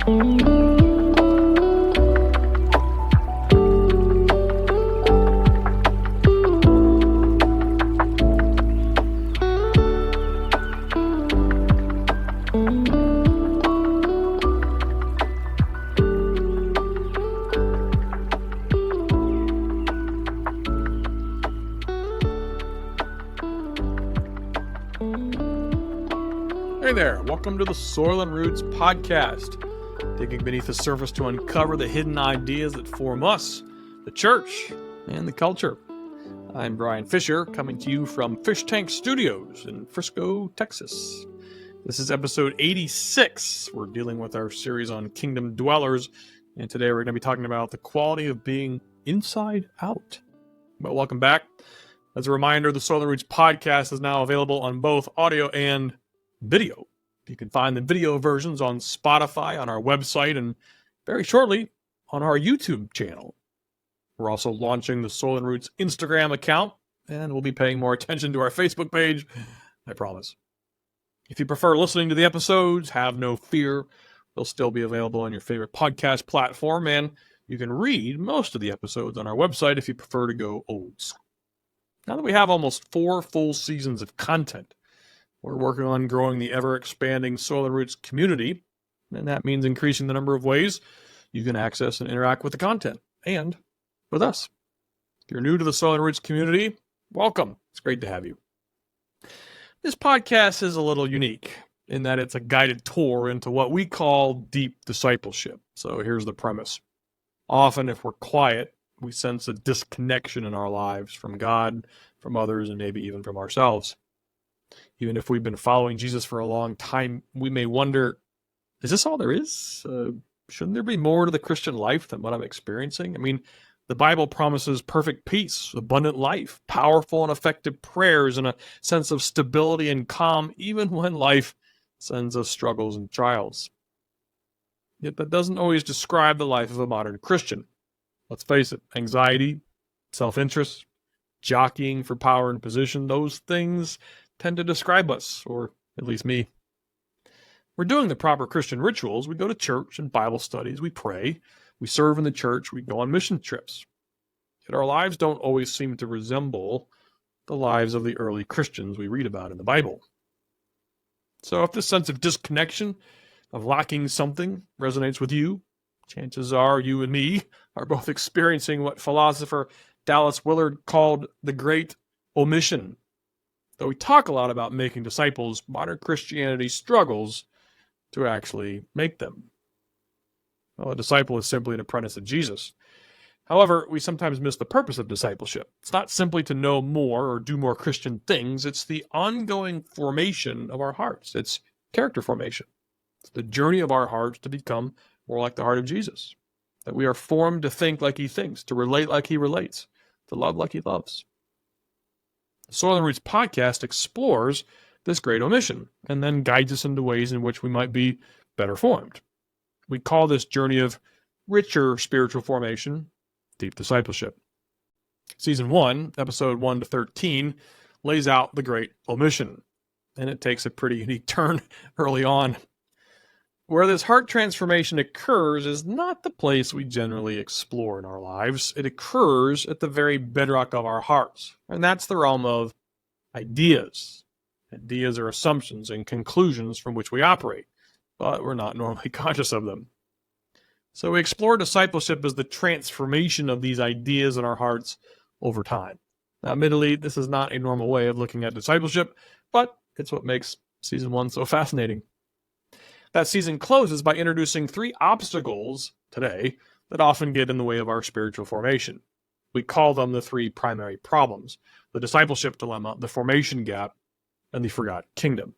Hey there, welcome to the Soil and Roots podcast, digging beneath the surface to uncover the hidden ideas that form us, the church, and the culture. I'm Brian Fisher, coming to you from Fish Tank Studios in Frisco, Texas. This is episode 86. We're dealing with our series on kingdom dwellers, and today we're going to be talking about the quality of being inside out. But welcome back. As a reminder, the Soil and Roots podcast is now available on both audio and video. You can find the video versions on Spotify, on our website, and very shortly on our YouTube channel. We're also launching the Soil and Roots Instagram account, and we'll be paying more attention to our Facebook page, I promise. If you prefer listening to the episodes, have no fear. They'll still be available on your favorite podcast platform, and you can read most of the episodes on our website if you prefer to go old school. Now that we have almost 4 full seasons of content, we're working on growing the ever-expanding Soil and Roots community, and that means increasing the number of ways you can access and interact with the content, and with us. If you're new to the Soil and Roots community, welcome. It's great to have you. This podcast is a little unique in that it's a guided tour into what we call deep discipleship. So here's the premise. Often, if we're quiet, we sense a disconnection in our lives from God, from others, and maybe even from ourselves. Even if we've been following Jesus for a long time, we may wonder, is this all there is? Shouldn't there be more to the Christian life than what I'm experiencing? I mean, the Bible promises perfect peace, abundant life, powerful and effective prayers, and a sense of stability and calm, even when life sends us struggles and trials. Yet that doesn't always describe the life of a modern Christian. Let's face it, anxiety, self-interest, jockeying for power and position, those things tend to describe us, or at least me. We're doing the proper Christian rituals. We go to church and Bible studies. We pray. We serve in the church. We go on mission trips. Yet our lives don't always seem to resemble the lives of the early Christians we read about in the Bible. So if this sense of disconnection, of lacking something, resonates with you, chances are you and me are both experiencing what philosopher Dallas Willard called the great omission. Though we talk a lot about making disciples, modern Christianity struggles to actually make them. Well, a disciple is simply an apprentice of Jesus. However, we sometimes miss the purpose of discipleship. It's not simply to know more or do more Christian things. It's the ongoing formation of our hearts. It's character formation. It's the journey of our hearts to become more like the heart of Jesus. That we are formed to think like he thinks, to relate like he relates, to love like he loves. The Soil and Roots podcast explores this great omission and then guides us into ways in which we might be better formed. We call this journey of richer spiritual formation deep discipleship. Season 1, episode 1 to 13, lays out the great omission, and it takes a pretty unique turn early on. Where this heart transformation occurs is not the place we generally explore in our lives. It occurs at the very bedrock of our hearts, and that's the realm of ideas. Ideas are assumptions and conclusions from which we operate, but we're not normally conscious of them. So we explore discipleship as the transformation of these ideas in our hearts over time. Now, admittedly, this is not a normal way of looking at discipleship, but it's what makes season 1 so fascinating. That season closes by introducing 3 obstacles today that often get in the way of our spiritual formation. We call them the 3 primary problems: the discipleship dilemma, the formation gap, and the forgotten kingdom.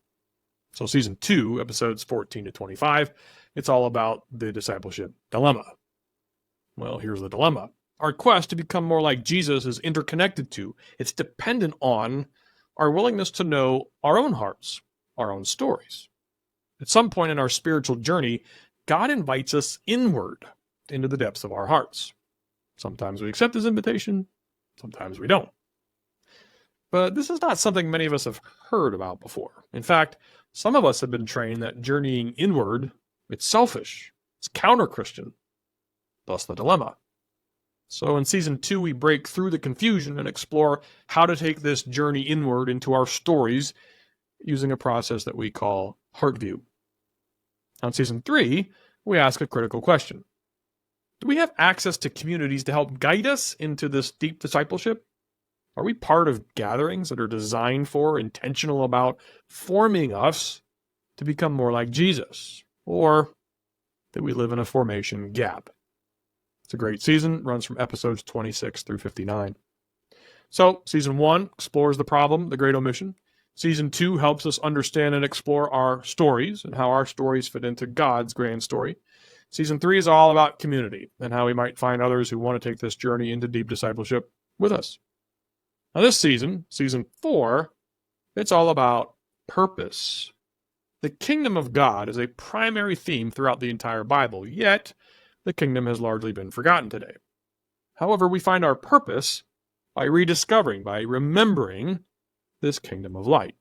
So season 2, episodes 14 to 25, it's all about the discipleship dilemma. Well, here's the dilemma. Our quest to become more like Jesus is interconnected to, it's dependent on our willingness to know our own hearts, our own stories. At some point in our spiritual journey, God invites us inward into the depths of our hearts. Sometimes we accept his invitation, sometimes we don't. But this is not something many of us have heard about before. In fact, some of us have been trained that journeying inward, it's selfish, It's counter-Christian, thus the dilemma. So in Season 2, we break through the confusion and explore how to take this journey inward into our stories using a process that we call heart view. On Season 3, we ask a critical question. Do we have access to communities to help guide us into this deep discipleship? Are we part of gatherings that are designed for, intentional about forming us to become more like Jesus? Or that we live in a formation gap? It's a great season, runs from episodes 26 through 59. So, Season 1 explores the problem, the great omission. Season 2 helps us understand and explore our stories and how our stories fit into God's grand story. Season 3 is all about community and how we might find others who want to take this journey into deep discipleship with us. Now this season, Season 4, it's all about purpose. The kingdom of God is a primary theme throughout the entire Bible, yet the kingdom has largely been forgotten today. However, we find our purpose by rediscovering, by remembering this kingdom of light.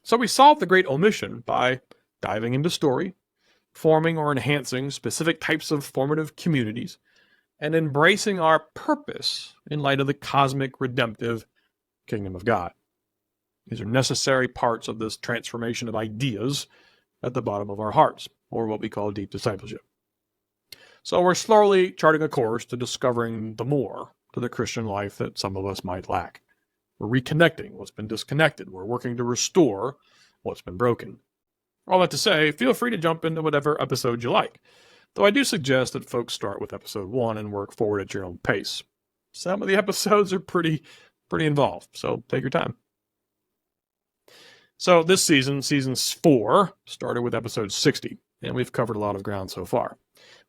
So we solve the great omission by diving into story, forming or enhancing specific types of formative communities, and embracing our purpose in light of the cosmic redemptive kingdom of God. These are necessary parts of this transformation of ideas at the bottom of our hearts, or what we call deep discipleship. So we're slowly charting a course to discovering the more to the Christian life that some of us might lack. We're reconnecting what's been disconnected. We're working to restore what's been broken. All that to say, feel free to jump into whatever episode you like, though I do suggest that folks start with episode 1 and work forward at your own pace. Some of the episodes are pretty involved, so take your time. So this season, Season 4, started with episode 60, and we've covered a lot of ground so far.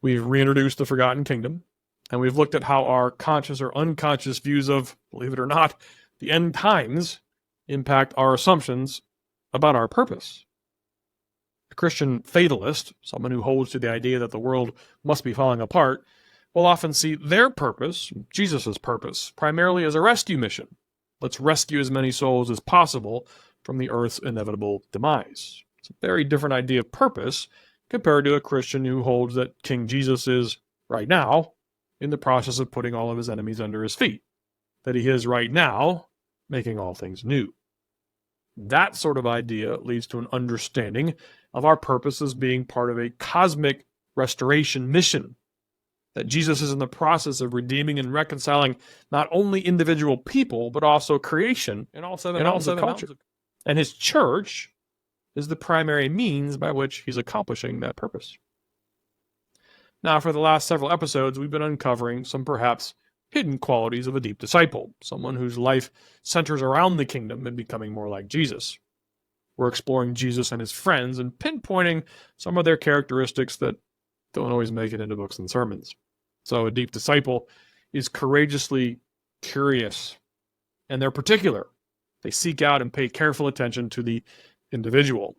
We've reintroduced the Forgotten Kingdom, and we've looked at how our conscious or unconscious views of, believe it or not, the end times impact our assumptions about our purpose. A Christian fatalist, someone who holds to the idea that the world must be falling apart, will often see their purpose, Jesus' purpose, primarily as a rescue mission. Let's rescue as many souls as possible from the earth's inevitable demise. It's a very different idea of purpose compared to a Christian who holds that King Jesus is, right now, in the process of putting all of his enemies under his feet, that he is, right now, making all things new. That sort of idea leads to an understanding of our purpose as being part of a cosmic restoration mission, that Jesus is in the process of redeeming and reconciling not only individual people, but also creation and all seven mountains of culture. And his church is the primary means by which he's accomplishing that purpose. Now, for the last several episodes, we've been uncovering some perhaps hidden qualities of a deep disciple, someone whose life centers around the kingdom and becoming more like Jesus. We're exploring Jesus and his friends and pinpointing some of their characteristics that don't always make it into books and sermons. So a deep disciple is courageously curious, and they're particular. They seek out and pay careful attention to the individual.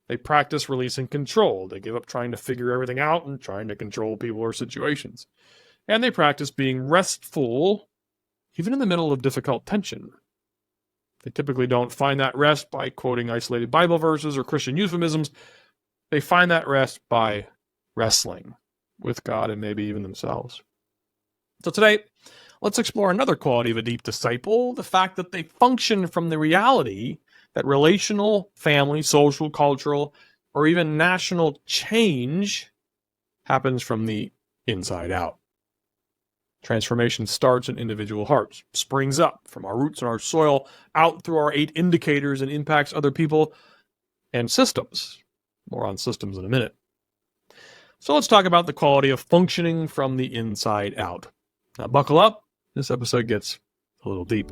They practice releasing control. They give up trying to figure everything out and trying to control people or situations. And they practice being restful, even in the middle of difficult tension. They typically don't find that rest by quoting isolated Bible verses or Christian euphemisms. They find that rest by wrestling with God and maybe even themselves. So today, let's explore another quality of a deep disciple, the fact that they function from the reality that relational, family, social, cultural, or even national change happens from the inside out. Transformation starts in individual hearts, springs up from our roots and our soil, out through our 8 indicators, and impacts other people and systems. More on systems in a minute. So let's talk about the quality of functioning from the inside out. Now buckle up, this episode gets a little deep.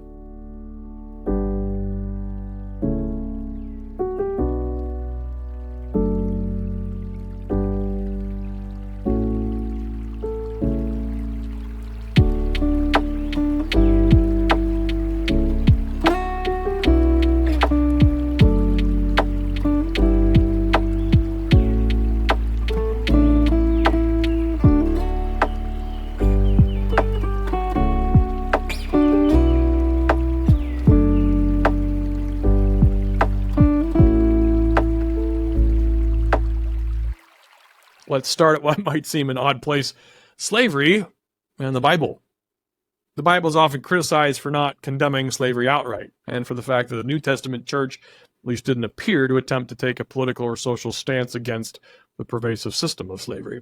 Let's start at what might seem an odd place: slavery and the Bible. The Bible is often criticized for not condemning slavery outright, and for the fact that the New Testament church at least didn't appear to attempt to take a political or social stance against the pervasive system of slavery.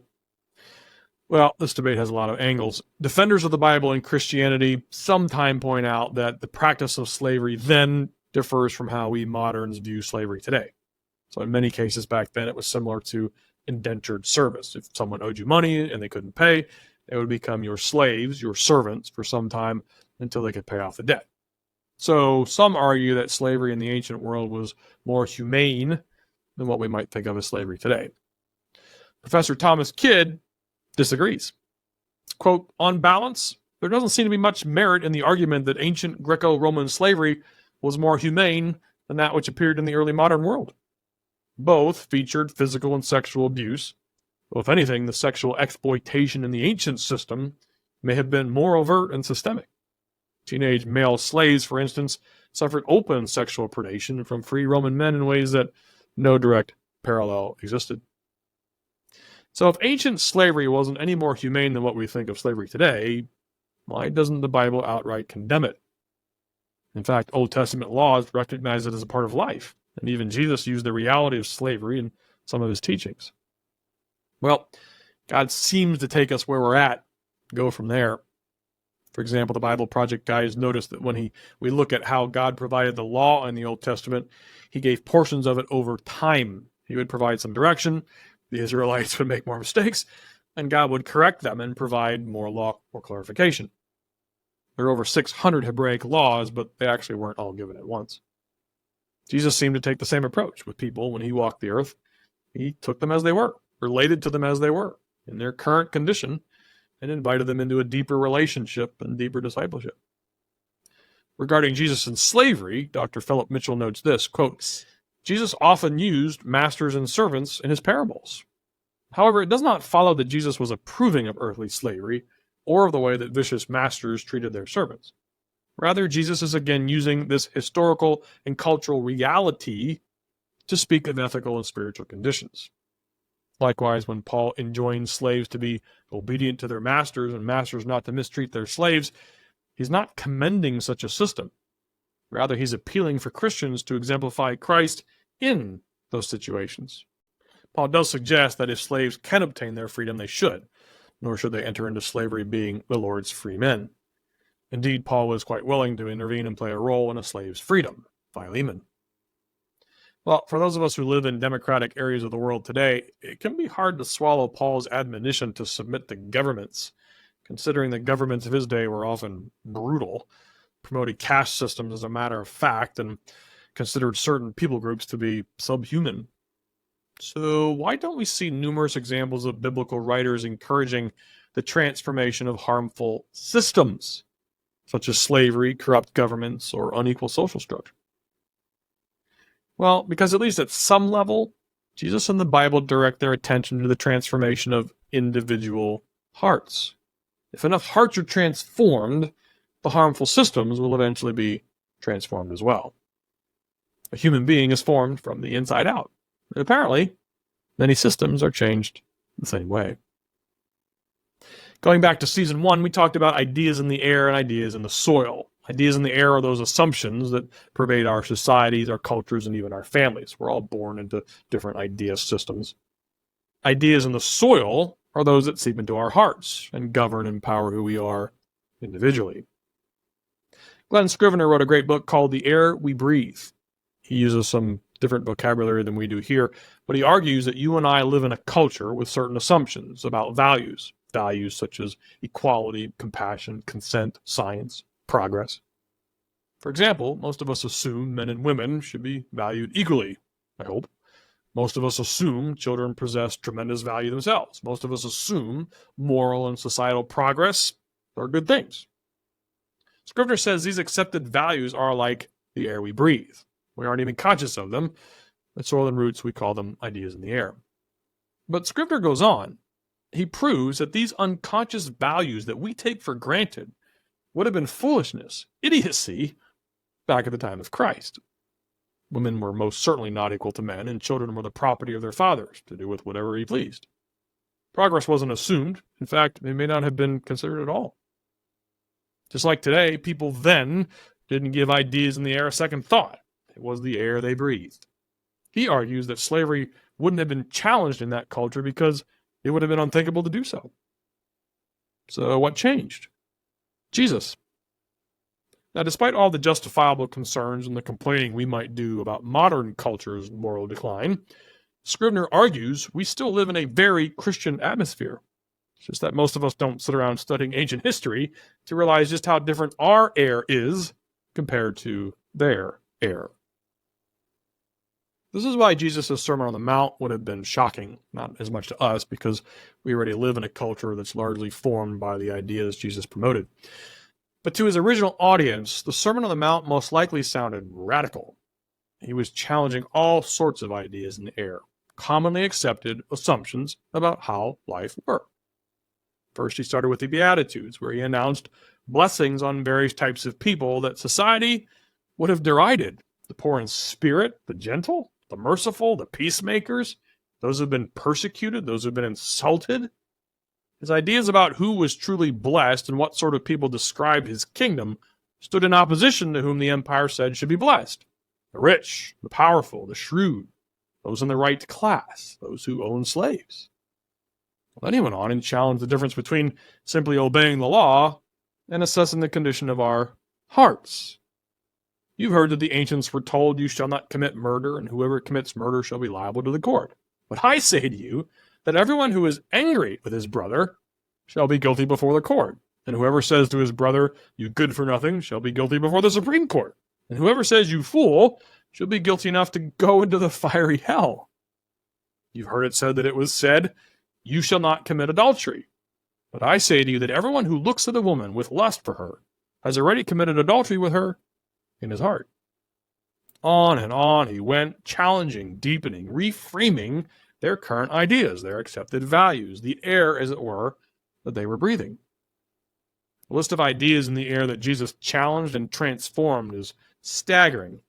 Well, this debate has a lot of angles. Defenders of the Bible and Christianity sometimes point out that the practice of slavery then differs from how we moderns view slavery today. So in many cases back then, it was similar to indentured service. If someone owed you money and they couldn't pay, they would become your slaves, your servants, for some time until they could pay off the debt. So some argue that slavery in the ancient world was more humane than what we might think of as slavery today. Professor Thomas Kidd disagrees. Quote, "On balance, there doesn't seem to be much merit in the argument that ancient Greco-Roman slavery was more humane than that which appeared in the early modern world. Both featured physical and sexual abuse. Well, if anything, the sexual exploitation in the ancient system may have been more overt and systemic. Teenage male slaves, for instance, suffered open sexual predation from free Roman men in ways that no direct parallel existed. So if ancient slavery wasn't any more humane than what we think of slavery today, why doesn't the Bible outright condemn it? In fact, Old Testament laws recognize it as a part of life, and even Jesus used the reality of slavery in some of his teachings. Well, God seems to take us where we're at, go from there. For example, the Bible Project guys noticed that when we look at how God provided the law in the Old Testament, he gave portions of it over time. He would provide some direction, the Israelites would make more mistakes, and God would correct them and provide more law or clarification. There are over 600 Hebraic laws, but they actually weren't all given at once. Jesus seemed to take the same approach with people when he walked the earth. He took them as they were, related to them as they were, in their current condition, and invited them into a deeper relationship and deeper discipleship. Regarding Jesus and slavery, Dr. Philip Mitchell notes this, quote, "Jesus often used masters and servants in his parables. However, it does not follow that Jesus was approving of earthly slavery or of the way that vicious masters treated their servants. Rather, Jesus is again using this historical and cultural reality to speak of ethical and spiritual conditions. Likewise, when Paul enjoins slaves to be obedient to their masters and masters not to mistreat their slaves, he's not commending such a system. Rather, he's appealing for Christians to exemplify Christ in those situations. Paul does suggest that if slaves can obtain their freedom, they should, nor should they enter into slavery being the Lord's free men. Indeed, Paul was quite willing to intervene and play a role in a slave's freedom, Philemon. Well, for those of us who live in democratic areas of the world today, it can be hard to swallow Paul's admonition to submit to governments, considering the governments of his day were often brutal, promoted caste systems as a matter of fact, and considered certain people groups to be subhuman. So why don't we see numerous examples of biblical writers encouraging the transformation of harmful systems, such as slavery, corrupt governments, or unequal social structure? Well, because at least at some level, Jesus and the Bible direct their attention to the transformation of individual hearts. If enough hearts are transformed, the harmful systems will eventually be transformed as well. A human being is formed from the inside out. And apparently, many systems are changed the same way. Going back to season 1, we talked about ideas in the air and ideas in the soil. Ideas in the air are those assumptions that pervade our societies, our cultures, and even our families. We're all born into different idea systems. Ideas in the soil are those that seep into our hearts and govern and empower who we are individually. Glen Scrivener wrote a great book called The Air We Breathe. He uses some different vocabulary than we do here, but he argues that you and I live in a culture with certain assumptions about values such as equality, compassion, consent, science, progress. For example, most of us assume men and women should be valued equally, I hope. Most of us assume children possess tremendous value themselves. Most of us assume moral and societal progress are good things. Scrivener says these accepted values are like the air we breathe. We aren't even conscious of them. At Soil and Roots, we call them ideas in the air. But Scrivener goes on. He proves that these unconscious values that we take for granted would have been foolishness, idiocy, back at the time of Christ. Women were most certainly not equal to men, and children were the property of their fathers, to do with whatever he pleased. Progress wasn't assumed. In fact, it may not have been considered at all. Just like today, people then didn't give ideas in the air a second thought. It was the air they breathed. He argues that slavery wouldn't have been challenged in that culture because it would have been unthinkable to do so. So what changed? Jesus. Now, despite all the justifiable concerns and the complaining we might do about modern culture's moral decline, Scrivener argues we still live in a very Christian atmosphere. It's just that most of us don't sit around studying ancient history to realize just how different our air is compared to their air. This is why Jesus' Sermon on the Mount would have been shocking, not as much to us, because we already live in a culture that's largely formed by the ideas Jesus promoted. But to his original audience, the Sermon on the Mount most likely sounded radical. He was challenging all sorts of ideas in the air, commonly accepted assumptions about how life worked. First, he started with the Beatitudes, where he announced blessings on various types of people that society would have derided: the poor in spirit, the gentle, the merciful, the peacemakers, those who have been persecuted, those who have been insulted. His ideas about who was truly blessed and what sort of people described his kingdom stood in opposition to whom the empire said should be blessed: the rich, the powerful, the shrewd, those in the right class, those who own slaves. Then he went on and challenged the difference between simply obeying the law and assessing the condition of our hearts. You've heard that the ancients were told, "You shall not commit murder, and whoever commits murder shall be liable to the court." But I say to you that everyone who is angry with his brother shall be guilty before the court. And whoever says to his brother, "You good for nothing," shall be guilty before the Supreme Court. And whoever says, "You fool," shall be guilty enough to go into the fiery hell. You've heard it said that it was said, "You shall not commit adultery." But I say to you that everyone who looks at a woman with lust for her has already committed adultery with her in his heart. On he went, challenging, deepening, reframing their current ideas, their accepted values, the air, as it were, that they were breathing. The list of ideas in the air that Jesus challenged and transformed is staggering.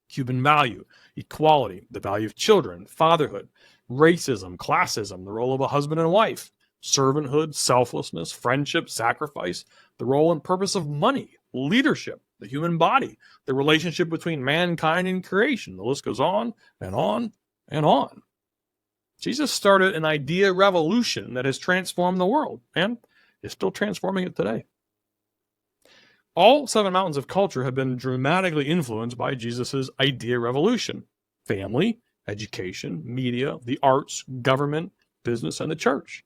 Human value, equality, the value of children, fatherhood, racism, classism, the role of a husband and wife, servanthood, selflessness, friendship, sacrifice, the role and purpose of money, leadership, the human body, the relationship between mankind and creation. The list goes on and on and on. Jesus started an idea revolution that has transformed the world and is still transforming it today. All 7 mountains of culture have been dramatically influenced by Jesus' idea revolution: family, education, media, the arts, government, business, and the church.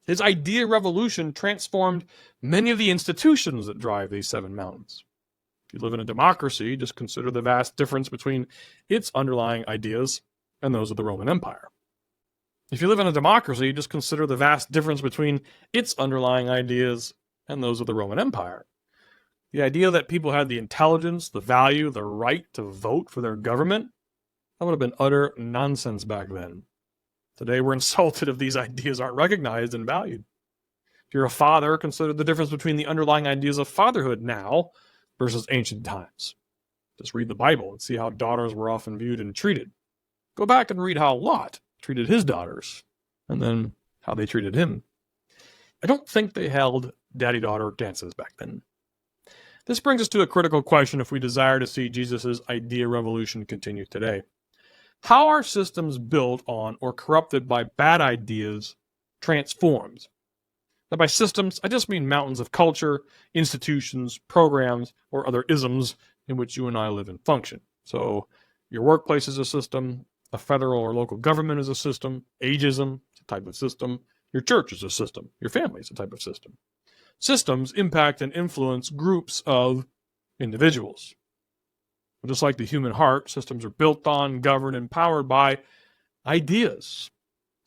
His idea revolution transformed many of the institutions that drive these 7 mountains. If you live in a democracy, just consider the vast difference between its underlying ideas and those of the Roman Empire. If you live in a democracy, just consider the vast difference between its underlying ideas and those of the Roman Empire. The idea that people had the intelligence, the value, the right to vote for their government, that would have been utter nonsense back then. Today, we're insulted if these ideas aren't recognized and valued. If you're a father, consider the difference between the underlying ideas of fatherhood now versus ancient times. Just read the Bible and see how daughters were often viewed and treated. Go back and read how Lot treated his daughters, and then how they treated him. I don't think they held daddy-daughter dances back then. This brings us to a critical question if we desire to see Jesus' idea revolution continue today. How are systems built on or corrupted by bad ideas transformed? Now, by systems, I just mean mountains of culture, institutions, programs, or other isms in which you and I live and function. So your workplace is a system, a federal or local government is a system, ageism is a type of system, your church is a system, your family is a type of system. Systems impact and influence groups of individuals. Just like the human heart, systems are built on, governed, and powered by ideas.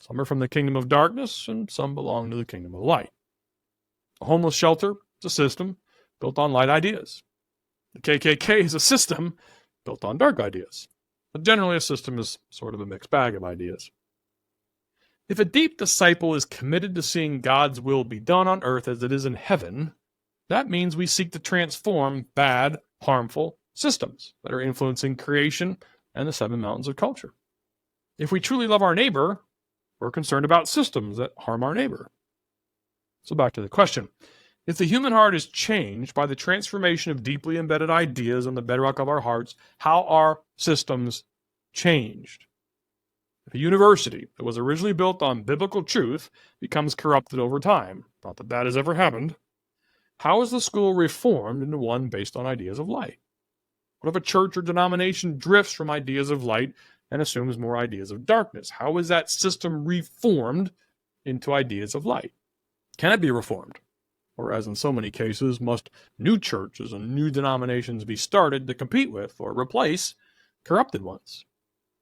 Some are from the kingdom of darkness, and some belong to the kingdom of light. A homeless shelter is a system built on light ideas. The KKK is a system built on dark ideas. But generally, a system is sort of a mixed bag of ideas. If a deep disciple is committed to seeing God's will be done on earth as it is in heaven, that means we seek to transform bad, harmful systems that are influencing creation and the 7 mountains of culture. If we truly love our neighbor, We're concerned about systems that harm our neighbor. So back to the question. If the human heart is changed by the transformation of deeply embedded ideas on the bedrock of our hearts, how are systems changed? If a university that was originally built on biblical truth becomes corrupted over time, not that that has ever happened, how is the school reformed into one based on ideas of light? What if a church or denomination drifts from ideas of light and assumes more ideas of darkness? How is that system reformed into ideas of light? Can it be reformed? Or, as in so many cases, must new churches and new denominations be started to compete with or replace corrupted ones?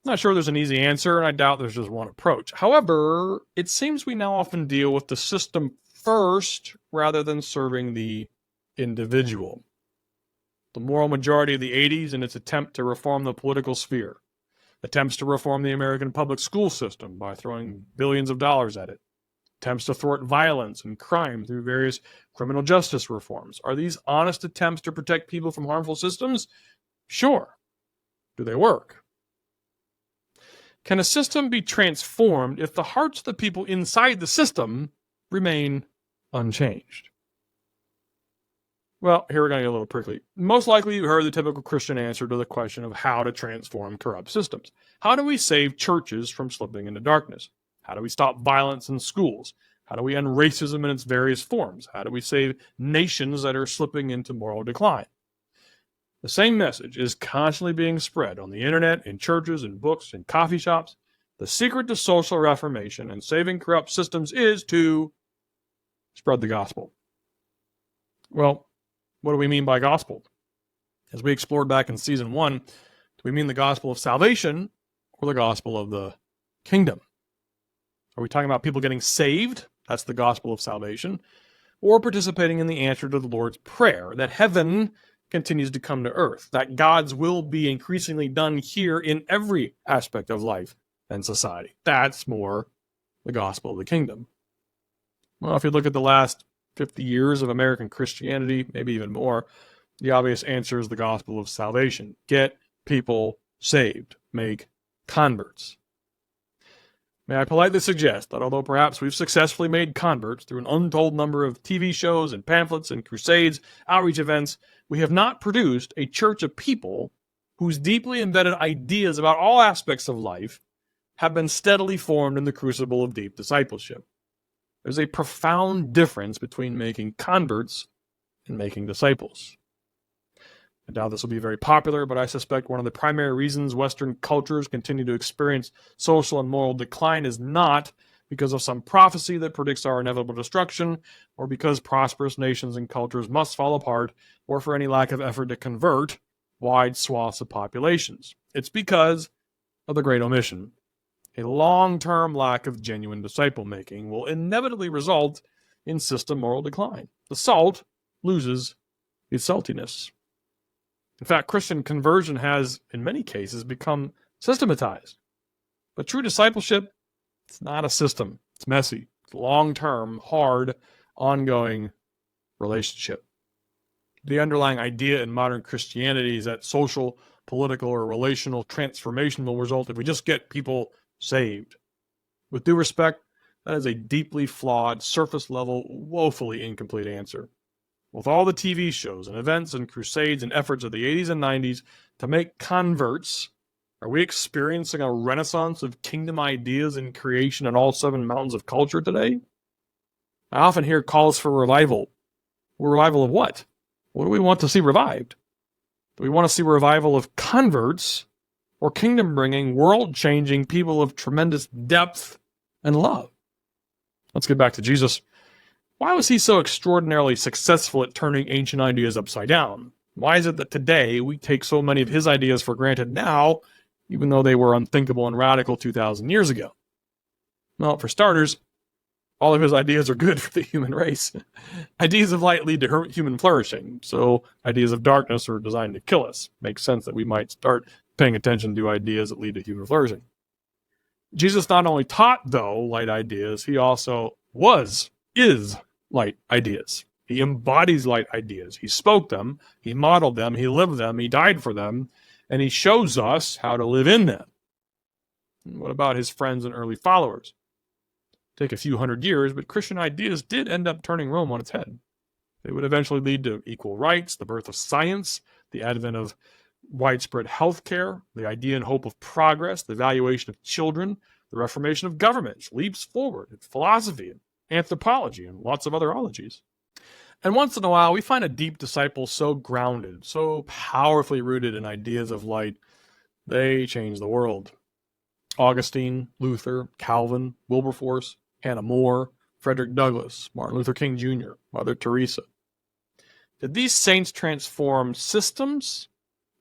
I'm not sure there's an easy answer, and I doubt there's just one approach. However, it seems we now often deal with the system first rather than serving the individual. The moral majority of the 80s, in its attempt to reform the political sphere, attempts to reform the American public school system by throwing billions of dollars at it, attempts to thwart violence and crime through various criminal justice reforms. Are these honest attempts to protect people from harmful systems? Sure. Do they work? Can a system be transformed if the hearts of the people inside the system remain unchanged? Well, here we're going to get a little prickly. Most likely you heard the typical Christian answer to the question of how to transform corrupt systems. How do we save churches from slipping into darkness? How do we stop violence in schools? How do we end racism in its various forms? How do we save nations that are slipping into moral decline? The same message is constantly being spread on the internet, in churches, in books, in coffee shops. The secret to social reformation and saving corrupt systems is to spread the gospel. Well, what do we mean by gospel? As we explored back in season 1, do we mean the gospel of salvation or the gospel of the kingdom? Are we talking about people getting saved? That's the gospel of salvation. Or participating in the answer to the Lord's Prayer, that heaven continues to come to earth, that God's will be increasingly done here in every aspect of life and society. That's more the gospel of the kingdom. Well, if you look at the last 50 years of American Christianity, maybe even more, the obvious answer is the gospel of salvation. Get people saved. Make converts. May I politely suggest that although perhaps we've successfully made converts through an untold number of TV shows and pamphlets and crusades, outreach events, we have not produced a church of people whose deeply embedded ideas about all aspects of life have been steadily formed in the crucible of deep discipleship. There's a profound difference between making converts and making disciples. I doubt this will be very popular, but I suspect one of the primary reasons Western cultures continue to experience social and moral decline is not because of some prophecy that predicts our inevitable destruction, or because prosperous nations and cultures must fall apart, or for any lack of effort to convert wide swaths of populations. It's because of the Great Omission. A long-term lack of genuine disciple-making will inevitably result in system moral decline. The salt loses its saltiness. In fact, Christian conversion has, in many cases, become systematized. But true discipleship, it's not a system. It's messy. It's long-term, hard, ongoing relationship. The underlying idea in modern Christianity is that social, political, or relational transformation will result if we just get people saved. With due respect, that is a deeply flawed, surface-level, woefully incomplete answer. With all the TV shows and events and crusades and efforts of the 80s and 90s to make converts, are we experiencing a renaissance of kingdom ideas and creation in all 7 mountains of culture today? I often hear calls for revival. Revival of what? What do we want to see revived? Do we want to see revival of converts or kingdom-bringing, world-changing people of tremendous depth and love? Let's get back to Jesus. Why was he so extraordinarily successful at turning ancient ideas upside down? Why is it that today we take so many of his ideas for granted now, even though they were unthinkable and radical 2,000 years ago? Well, for starters, all of his ideas are good for the human race. Ideas of light lead to human flourishing, so ideas of darkness are designed to kill us. Makes sense that we might start paying attention to ideas that lead to human flourishing. Jesus not only taught, though, light ideas, he also is light ideas. He embodies light ideas. He spoke them, he modeled them, he lived them, he died for them, and he shows us how to live in them. And what about his friends and early followers? Take a few hundred years, but Christian ideas did end up turning Rome on its head. They would eventually lead to equal rights, the birth of science, the advent of widespread health care, the idea and hope of progress, the valuation of children, the reformation of government, leaps forward in philosophy and anthropology and lots of other ologies. And once in a while, we find a deep disciple so grounded, so powerfully rooted in ideas of light, they change the world. Augustine, Luther, Calvin, Wilberforce, Hannah More, Frederick Douglass, Martin Luther King Jr., Mother Teresa. Did these saints transform systems?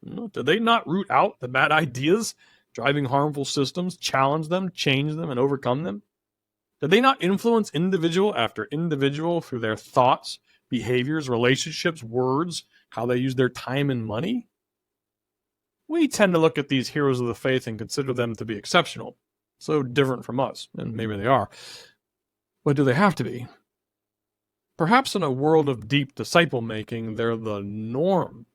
No. Did they not root out the bad ideas driving harmful systems, challenge them, change them, and overcome them? Did they not influence individual after individual through their thoughts, behaviors, relationships, words, how they use their time and money? We tend to look at these heroes of the faith and consider them to be exceptional, so different from us, and maybe they are. But do they have to be? Perhaps in a world of deep disciple-making, they're the norm.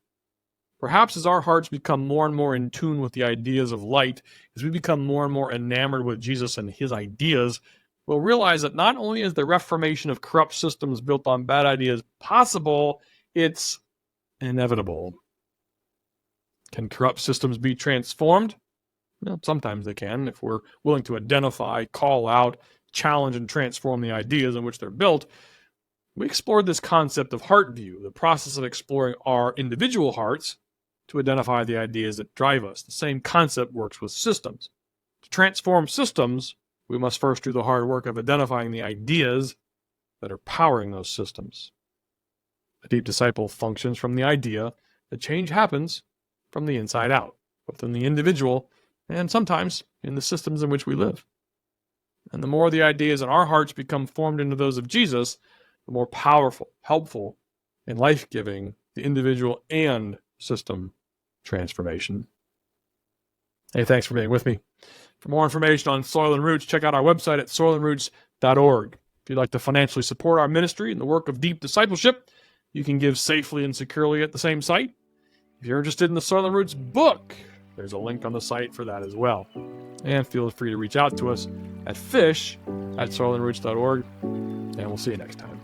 Perhaps as our hearts become more and more in tune with the ideas of light, as we become more and more enamored with Jesus and his ideas, we'll realize that not only is the reformation of corrupt systems built on bad ideas possible, it's inevitable. Can corrupt systems be transformed? Well, sometimes they can, if we're willing to identify, call out, challenge, and transform the ideas in which they're built. We explored this concept of heart view, the process of exploring our individual hearts to identify the ideas that drive us. The same concept works with systems. To transform systems, we must first do the hard work of identifying the ideas that are powering those systems. A deep disciple functions from the idea that change happens from the inside out, both in the individual and sometimes in the systems in which we live. And the more the ideas in our hearts become formed into those of Jesus, the more powerful, helpful, and life-giving the individual and system transformation. Hey, thanks for being with me. For more information on Soil and Roots, check out our website at soilandroots.org. If you'd like to financially support our ministry and the work of deep discipleship, you can give safely and securely at the same site. If you're interested in the Soil and Roots book, there's a link on the site for that as well. And feel free to reach out to us at fish@soilandroots.org, and we'll see you next time.